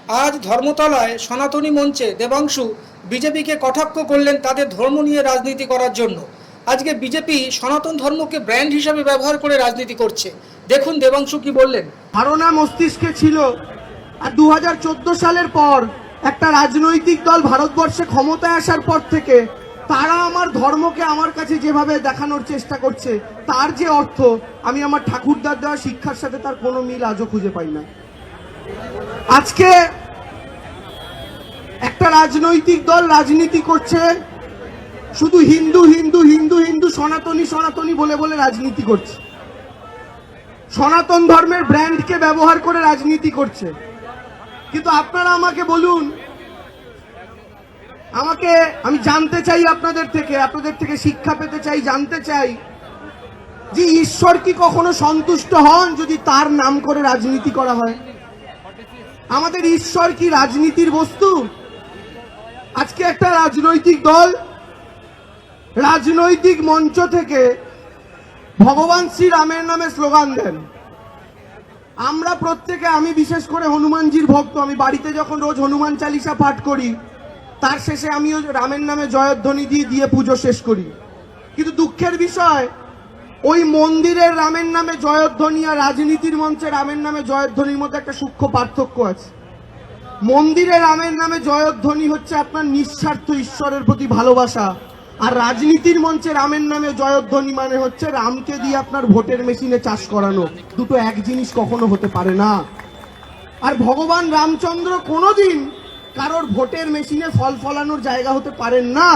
আজ ধর্মতলায় সনাতনী মঞ্চে দেবাংশু বিজেপিকে কটাক্ষ করলেন তাদের ধর্ম নিয়ে রাজনীতি করার জন্য। আজকে বিজেপি সনাতন ধর্মকে ব্র্যান্ড হিসাবে ব্যবহার করে রাজনীতি করছে। দেখুন দেবাংশু কি বললেন। ধারণা মস্তিষ্কে ছিল আর 2014 সালের পর একটা রাজনৈতিক দল ভারতবর্ষে ক্ষমতায় আসার পর থেকে তারা আমার ধর্মকে আমার কাছে যেভাবে দেখানোর চেষ্টা করছে তার যে অর্থ আমি আমার ঠাকুরদার দেওয়া শিক্ষার সাথে তার কোনো মিল আজও খুঁজে পাই না। আজকে একটা রাজনৈতিক দল রাজনীতি করছে শুধু হিন্দু হিন্দু হিন্দু হিন্দু সনাতনী সনাতনী বলে বলে রাজনীতি করছে, সনাতন ধর্মের ব্র্যান্ডকে ব্যবহার করে রাজনীতি করছে। কিন্তু আপনারা আমাকে বলুন, আমি জানতে চাই আপনাদের থেকে শিক্ষা পেতে চাই, জানতে চাই যে ঈশ্বর কি কখনো সন্তুষ্ট হন যদি তার নাম করে রাজনীতি করা হয়? আমাদের ঈশ্বর কি রাজনীতির বস্তু? আজকে একটা রাজনৈতিক দল রাজনৈতিক মঞ্চ থেকে ভগবান শ্রীরামের নামে স্লোগান দেন। আমরা প্রত্যেকে, আমি বিশেষ করে হনুমানজির ভক্ত, আমি বাড়িতে যখন রোজ হনুমান চালিসা পাঠ করি তার শেষে আমিও রামের নামে জয়ধ্বনি দিয়ে পুজো শেষ করি। কিন্তু দুঃখের বিষয়, ওই মন্দিরের রামের নামে জয়ধ্বনি আর রাজনীতির মঞ্চে রামের নামে জয়ধ্বনির মধ্যে একটা সূক্ষ্ম পার্থক্য আছে। মন্দিরে রামের নামে জয়ধ্বনি হচ্ছে আপনার নিঃস্বার্থ ঈশ্বরের প্রতি ভালোবাসা, আর রাজনীতির মঞ্চে রামের নামে জয়ধ্বনি মানে হচ্ছে রামকে দিয়ে আপনার ভোটের মেশিনে চাষ করানো। দুটো এক জিনিস কখনো হতে পারে না। আর ভগবান রামচন্দ্র কোনোদিন কারোর ভোটের মেশিনে ফল ফলানোর জায়গা হতে পারেন না।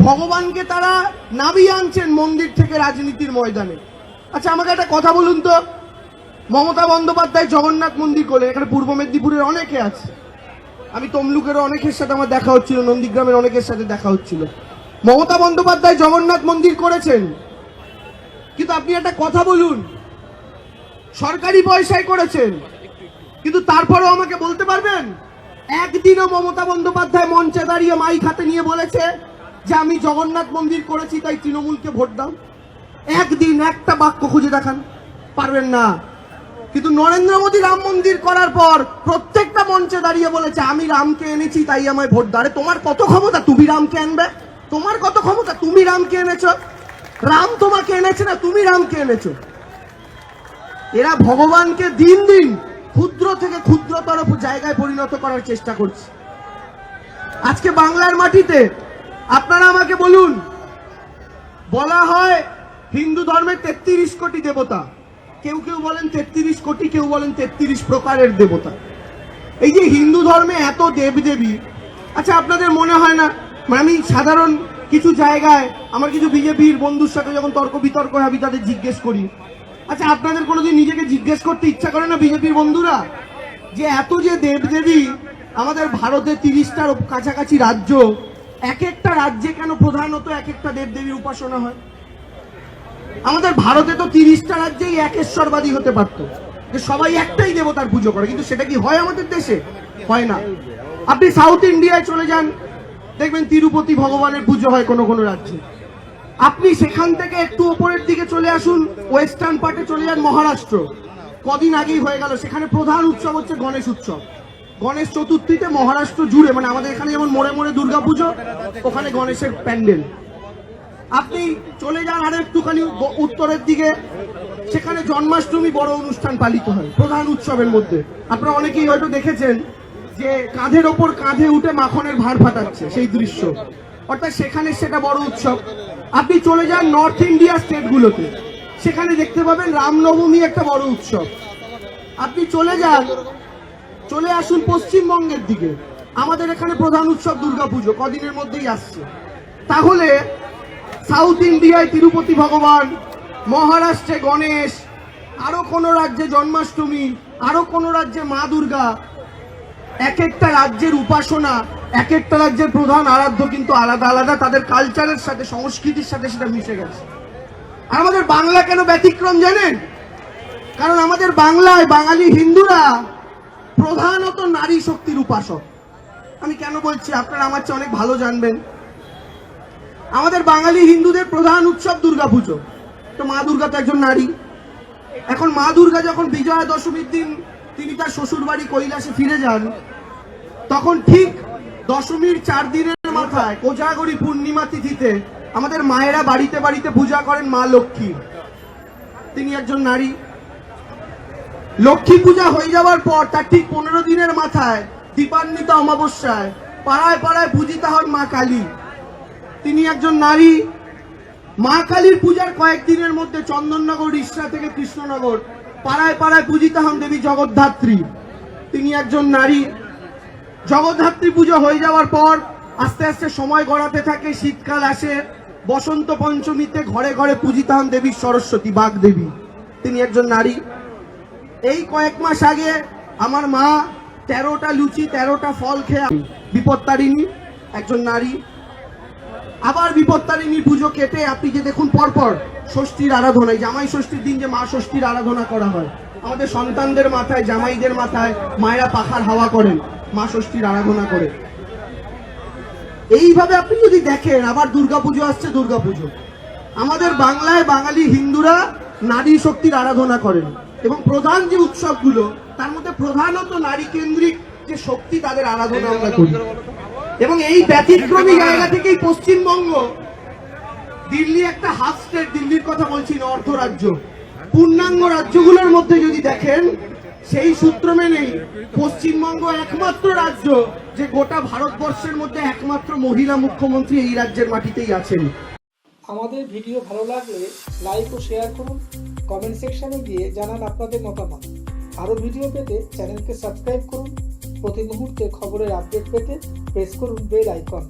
ভগবানকে তারা নামিয়ে আনছেন মন্দির থেকে রাজনীতির ময়দানে। আচ্ছা আমাকে একটা কথা বলুন তো, মমতা বন্দ্যোপাধ্যায় জগন্নাথ মন্দির করলেন, এখানে পূর্ব মেদিনীপুরের অনেকে আছে, আমি তমলুকেরও অনেকের সাথে আমার দেখা হচ্ছিল, নন্দীগ্রামের অনেকের সাথে দেখা হচ্ছিল। মমতা বন্দ্যোপাধ্যায় জগন্নাথ মন্দির করেছেন, কিন্তু আপনি একটা কথা বলুন, সরকারি পয়সায় করেছেন, কিন্তু তারপরেও আমাকে বলতে পারবেন একদিনও মমতা বন্দ্যোপাধ্যায় মঞ্চে দাঁড়িয়ে মাইক হাতে নিয়ে বলেছে যে আমি জগন্নাথ মন্দির করেছি তাই তৃণমূলকে ভোট দাও? একদিন একটা বাক্য খুঁজে দেখান, পারবেন না। কিন্তু নরেন্দ্র মোদী রাম মন্দির করার পর প্রত্যেকটা মঞ্চে দাঁড়িয়ে বলেছে আমি রামকে এনেছি তাই আমায় ভোট দাও। আরে তোমার কত ক্ষমতা, তুমি রামকে আনবে? তোমার কত ক্ষমতা, তুমি রামকে এনেছো? রাম তোমাকে এনেছে না, তুমি রামকে এনেছো। এরা ভগবানকে দিন দিন ক্ষুদ্র থেকে ক্ষুদ্রতর জায়গায় পরিণত করার চেষ্টা করছে। আজকে বাংলার মাটিতে আপনারা আমাকে বলুন, বলা হয় হিন্দু ধর্মের 33 কোটি দেবতা, কেউ কেউ বলেন 33 কোটি, কেউ বলেন 33 প্রকারের দেবতা। এই যে হিন্দু ধর্মে এত দেবদেবী, আচ্ছা আপনাদের মনে হয় না, আমি সাধারণ কিছু জায়গায় আমার কিছু বিজেপির বন্ধুর সাথে যখন তর্ক বিতর্ক হয় আমি তাদের জিজ্ঞেস করি, আচ্ছা আপনাদের কোনোদিন নিজেকে জিজ্ঞেস করতে ইচ্ছা করে না বিজেপির বন্ধুরা, যে এত যে দেবদেবী আমাদের ভারতে 30টার কাছাকাছি রাজ্য, এক একটা রাজ্যে কেন প্রধানত এক একটা দেবদেবীর উপাসনা হয়? আমাদের ভারতে তো 30টা রাজ্যেই একেশ্বরবাদী হতে পারত, যে সবাই একটাই দেবতার পুজো করে, কিন্তু সেটা কি হয় আমাদের দেশে? হয় না। আপনি সাউথ ইন্ডিয়ায় চলে যান, দেখবেন তিরুপতি ভগবানের পুজো হয় কোনো কোনো রাজ্যে। আপনি সেখান থেকে একটু উপরের দিকে চলে আসুন, ওয়েস্টার্ন পার্টে চলে যান মহারাষ্ট্র, কদিন আগেই হয়ে গেল, সেখানে প্রধান উৎসব হচ্ছে গণেশ উৎসব। গণেশ চতুর্থীতে মহারাষ্ট্র জুড়ে, মানে আমাদের এখানে যেমন মোড়ে মোড়ে দুর্গাপুজো, ওখানে গণেশের প্যান্ডেল। আপনি চলে যান আর একটুখানি উত্তরের দিকে, সেখানে জন্মাষ্টমী বড় অনুষ্ঠান পালিত হয় প্রধান উৎসবের মধ্যে। আপনারা অনেকেই হয়তো দেখেছেন যে কাঁধের ওপর কাঁধে উঠে মাখনের ভাঁড় ফাটাচ্ছে সেই দৃশ্য, অর্থাৎ সেখানে সেটা বড় উৎসব। আপনি চলে যান নর্থ ইন্ডিয়া স্টেটগুলোতে, সেখানে দেখতে পাবেন রামনবমী একটা বড় উৎসব। আপনি চলে আসুন পশ্চিমবঙ্গের দিকে, আমাদের এখানে প্রধান উৎসব দুর্গাপুজো, কদিনের মধ্যেই আসছে। তাহলে সাউথ ইন্ডিয়ায় তিরুপতি ভগবান, মহারাষ্ট্রে গণেশ, আরো কোন রাজ্যে জন্মাষ্টমী, আরো কোন রাজ্যে মা দুর্গা, এক একটা রাজ্যের উপাসনা, এক একটা রাজ্যের প্রধান আরাধ্য কিন্তু আলাদা আলাদা, তাদের কালচারের সাথে সংস্কৃতির সাথে সেটা মিশে গেছে। আর আমাদের বাংলা কেন ব্যতিক্রম জানেন? কারণ আমাদের বাংলায় বাঙালি হিন্দুরা প্রধানত নারী শক্তির উপাসক। আমি কেন বলছি আপনারা আমার চেয়ে অনেক ভালো জানবেন। আমাদের বাঙালি হিন্দুদের প্রধান উৎসব দুর্গাপুজো, তো মা দুর্গা তো একজন নারী। এখন মা দুর্গা যখন বিজয়া দশমীর দিন তিনি তার শ্বশুর বাড়ি কৈলাসে ফিরে যান, তখন ঠিক দশমীর 4 দিনের মাথায় কোজাগরী পূর্ণিমা তিথিতে আমাদের মায়েরা বাড়িতে বাড়িতে পূজা করেন মা লক্ষ্মী। তিনি একজন নারী। লক্ষ্মী পূজা হয়ে যাওয়ার পর তার ঠিক 15 দিনের মাথায় দীপান্বিতা অমাবস্যায় পাড়ায় পাড়ায় পূজিতা হন মা কালী। তিনি একজন নারী। মা কালীর পূজার কয়েকদিনের মধ্যে চন্দননগর, রিষ্ণা থেকে কৃষ্ণনগর পাড়ায় পাড়ায় পূজিতা হন দেবী জগদ্ধাত্রী। তিনি একজন নারী। জগদ্ধাত্রী পুজো হয়ে যাওয়ার পর আস্তে আস্তে সময় গড়াতে থাকে, শীতকাল আসে, বসন্ত পঞ্চমীতে ঘরে ঘরে পূজিতা হন দেবী সরস্বতী, বাগদেবী। তিনি একজন নারী। এই কয়েক মাস আগে আমার মা 13টা লুচি 13টা ফল খেয়ে বিপত্তারিণী, একজন নারী। আবার বিপত্তারিণীর পুজো কেটে আপনি যে দেখুন পরপর ষষ্ঠীর আরাধনায়, জামাই ষষ্ঠীর দিন যে মা ষষ্ঠীর আরাধনা করা হয়, আমাদের সন্তানদের মাথায়, জামাইদের মাথায় মায়েরা পাখার হাওয়া করেন, মা ষষ্ঠীর আরাধনা করে। এইভাবে আপনি যদি দেখেন, আবার দুর্গাপুজো আসছে, দুর্গাপুজো। আমাদের বাংলায় বাঙালি হিন্দুরা নারী শক্তির আরাধনা করেন এবং প্রধান যে উৎসবগুলো তার মধ্যে প্রধানত নারী কেন্দ্রিক যে শক্তি তাদের আরাধনা আমরা করি। এবং এই ব্যতিক্রমী জায়গা থেকেই পশ্চিমবঙ্গ, দিল্লি একটা হাফ স্টেট, দিল্লির কথা বলছি না, অর্ধ রাজ্য, পূর্ণাঙ্গ রাজ্যগুলোর মধ্যে যদি দেখেন, সেই সূত্র মেনেই পশ্চিমবঙ্গ একমাত্র রাজ্য যে গোটা ভারতবর্ষের মধ্যে একমাত্র মহিলা মুখ্যমন্ত্রী এই রাজ্যের মাটিতেই আছেন। আমাদের ভিডিও ভালো লাগলে লাইক ও শেয়ার করুন, কমেন্ট সেকশনে গিয়ে জানান আপনাদের মতামত। আরও ভিডিও পেতে চ্যানেলকে সাবস্ক্রাইব করুন। প্রতি মুহূর্তে খবরের আপডেট পেতে প্রেস করুন বেল আইকন।